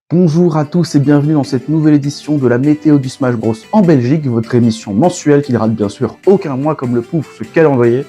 Bonjour à tous et bienvenue dans cette nouvelle édition de la météo du Smash Bros en Belgique, votre émission mensuelle qui ne rate bien sûr aucun mois comme le prouve ce calendrier.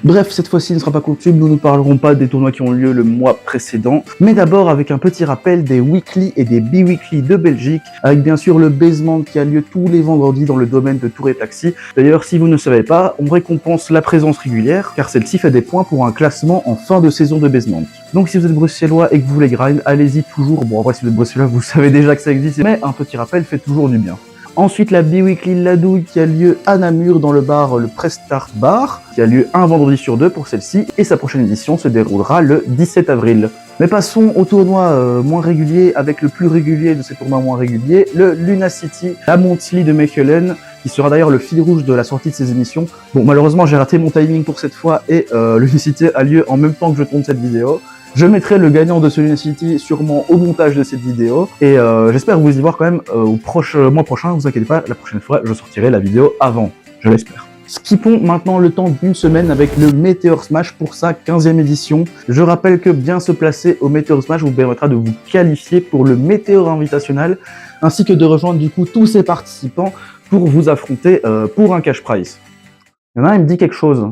Bref, cette fois-ci ne sera pas coutume, nous ne parlerons pas des tournois qui ont lieu le mois précédent, mais d'abord avec un petit rappel des weekly et des bi-weekly de Belgique, avec bien sûr le basement qui a lieu tous les vendredis dans le domaine de Tour et Taxi. D'ailleurs, si vous ne savez pas, on récompense la présence régulière, car celle-ci fait des points pour un classement en fin de saison de basement. Donc si vous êtes bruxellois et que vous voulez grind, allez-y toujours. Bon, après si vous êtes bruxellois, vous savez déjà que ça existe, mais un petit rappel fait toujours du bien. Ensuite, la bi-weekly Ladouille qui a lieu à Namur dans le bar le Prestart Bar, qui a lieu un vendredi sur deux pour celle-ci, et sa prochaine édition se déroulera le 17 avril. Mais passons au tournoi moins régulier, avec le plus régulier de ces tournois moins réguliers, le Luna City, la Monthly de Mechelen, qui sera d'ailleurs le fil rouge de la sortie de ces émissions. Bon, malheureusement, j'ai raté mon timing pour cette fois, et Luna City a lieu en même temps que je tourne cette vidéo. Je mettrai le gagnant de ce Luna City sûrement au montage de cette vidéo, et j'espère vous y voir quand même au mois prochain, vous inquiétez pas, la prochaine fois je sortirai la vidéo avant, je l'espère. Skippons maintenant le temps d'une semaine avec le Meteor Smash pour sa 15e édition. Je rappelle que bien se placer au Meteor Smash vous permettra de vous qualifier pour le Meteor Invitational, ainsi que de rejoindre du coup tous ces participants pour vous affronter pour un cash prize. Il y en a un, il me dit quelque chose.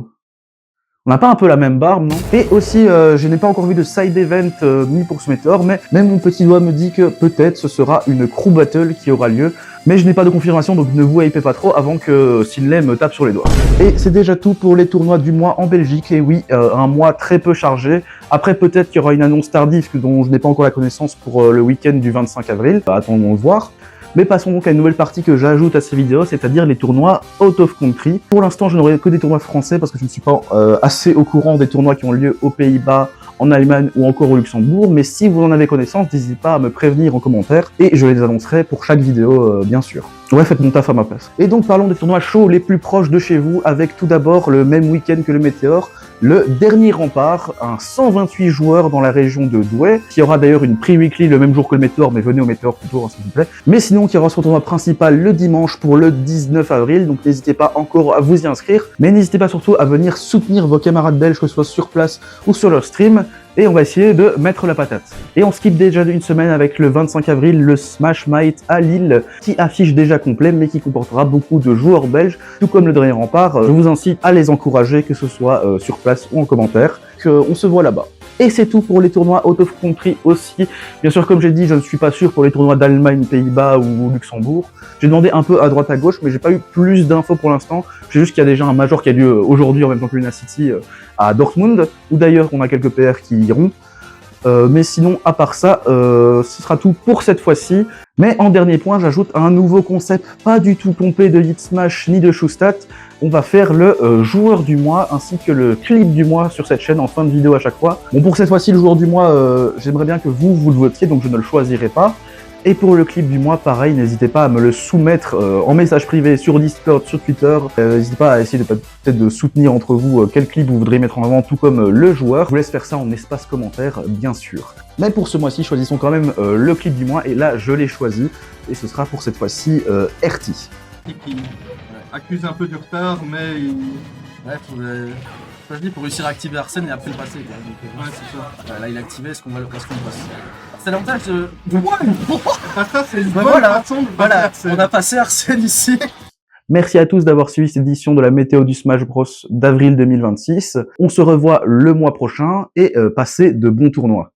On n'a pas un peu la même barbe, non? Et aussi, je n'ai pas encore vu de side event mis pour ce Meteor, mais même mon petit doigt me dit que peut-être ce sera une crew battle qui aura lieu, mais je n'ai pas de confirmation, donc ne vous hypez pas trop avant que Sinley me tape sur les doigts. Et c'est déjà tout pour les tournois du mois en Belgique, et oui, un mois très peu chargé. Après, peut-être qu'il y aura une annonce tardive dont je n'ai pas encore la connaissance pour le week-end du 25 avril, attendons de voir. Mais passons donc à une nouvelle partie que j'ajoute à ces vidéos, c'est-à-dire les tournois out of country. Pour l'instant, je n'aurai que des tournois français parce que je ne suis pas assez au courant des tournois qui ont lieu aux Pays-Bas, en Allemagne ou encore au Luxembourg, mais si vous en avez connaissance, n'hésitez pas à me prévenir en commentaire et je les annoncerai pour chaque vidéo, bien sûr. Ouais, faites mon taf à ma place. Et donc parlons des tournois chauds les plus proches de chez vous, avec tout d'abord le même week-end que le Météor, le dernier rempart, un 128 joueurs dans la région de Douai, qui aura d'ailleurs une pre-weekly le même jour que le Météor, mais venez au Météor plutôt, hein, s'il vous plaît. Mais sinon, qui aura son tournoi principal le dimanche pour le 19 avril, donc n'hésitez pas encore à vous y inscrire, mais n'hésitez pas surtout à venir soutenir vos camarades belges, que ce soit sur place ou sur leur stream, et on va essayer de mettre la patate. Et on skip déjà une semaine avec le 25 avril, le Smash Might à Lille, qui affiche déjà complet, mais qui comportera beaucoup de joueurs belges, tout comme le dernier rempart. Je vous incite à les encourager, que ce soit sur place ou en commentaire, qu'on se voit là-bas. Et c'est tout pour les tournois out of country aussi. Bien sûr, comme j'ai dit, je ne suis pas sûr pour les tournois d'Allemagne, Pays-Bas ou Luxembourg. J'ai demandé un peu à droite à gauche, mais j'ai pas eu plus d'infos pour l'instant. Je sais juste qu'il y a déjà un major qui a lieu aujourd'hui en même temps que Luna City à Dortmund, où d'ailleurs on a quelques PR qui iront. Mais sinon, à part ça, ce sera tout pour cette fois-ci. Mais en dernier point, j'ajoute un nouveau concept, pas du tout pompé de Hit Smash ni de Shoestat. On va faire le joueur du mois ainsi que le clip du mois sur cette chaîne en fin de vidéo à chaque fois. Bon, pour cette fois-ci, le joueur du mois, j'aimerais bien que vous le votiez, donc je ne le choisirai pas. Et pour le clip du mois, pareil, n'hésitez pas à me le soumettre en message privé sur Discord, sur Twitter. N'hésitez pas à essayer peut-être de soutenir entre vous quel clip vous voudriez mettre en avant, tout comme le joueur. Je vous laisse faire ça en espace commentaire, bien sûr. Mais pour ce mois-ci, choisissons quand même le clip du mois, et là, je l'ai choisi. Et ce sera pour cette fois-ci RT. Qui accuse un peu du retard, mais il... Ouais, pour réussir à activer Arsène et après le passer. Quoi. Donc, ouais, c'est ça. là, il est activé, est-ce qu'on passe? C'est l'avantage de... Ça, c'est une bonne voilà, façon de voilà, Arsène. on a passé Arsène ici. Merci à tous d'avoir suivi cette édition de la météo du Smash Bros d'avril 2026. On se revoit le mois prochain et passez de bons tournois.